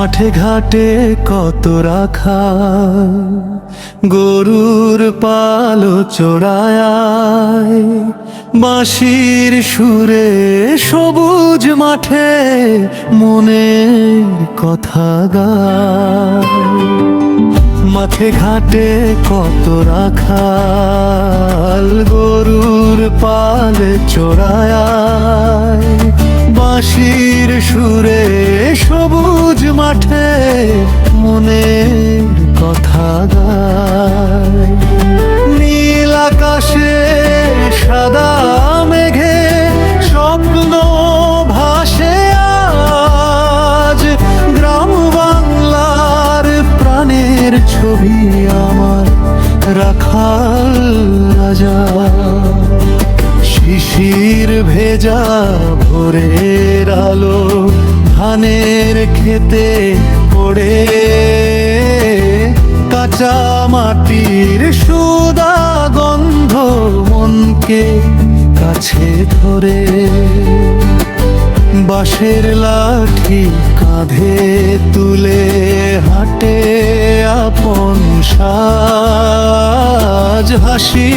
মাঠে ঘাটে কত রাখা গরুর পালো চড়ায়, বাঁশির সুরে সবুজ মাঠে মনের কথা গায়। মাঠে ঘাটে কত রাখাল গরুর পালে চড়ায়, বাঁশির সুরে সবুজ মাঠে মনের কথা গায়। নীল আকাশে সাদা মেঘে স্বপ্ন ভাসে আজ, গ্রাম বাংলার প্রাণের ছবি আমার রাখাল রাজা। শিশির ভেজা ভোরের আলো ধানের খেতে পড়ে, কাঁচা মাটির সুদা গন্ধ মনকে কাছে ধরে। বাঁশের লাঠি কাঁধে তুলে হাঁটে আপন সাজ, হাসি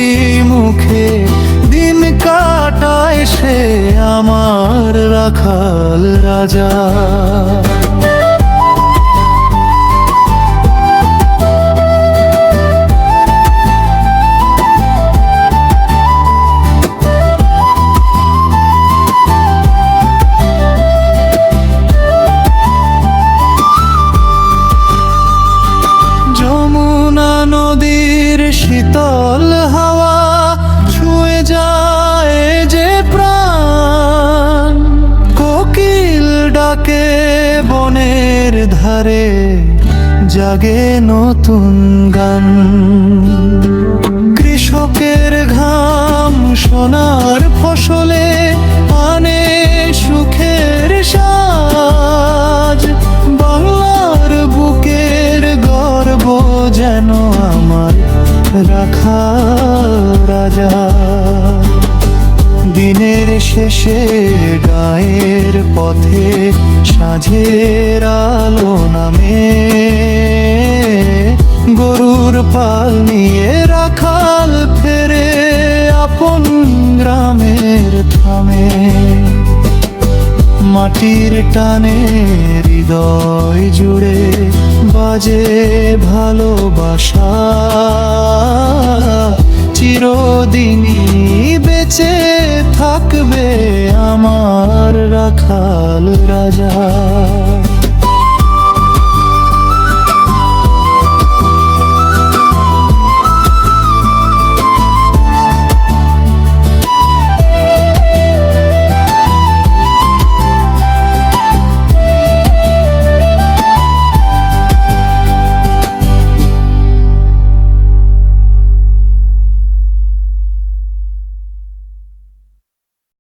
মুখে দিন কাটায় সে আমার রাখাল রাজা। নদীর শীতল হাওয়া ছুঁয়ে যায় যে প্রাণ, কোকিল ডাকে বনের ধারে জাগে নতুন গান। কৃষকের ঘাম সোনার ফসলে আনে সুখের সাজ, বাংলার বুকের গর্ব যেন আমার রাখাল রাজা। দিনের শেষে গায়ের পথে সাঁঝের আলো নামে, গরুর পাল নিয়ে রাখাল ফেরে আপন গ্রামের থামে। মাটির টানে হৃদয় জুড়ে বাজে ভালোবাসা, চিরদিনই বেঁচে থাকবে আমার রাখাল রাজা।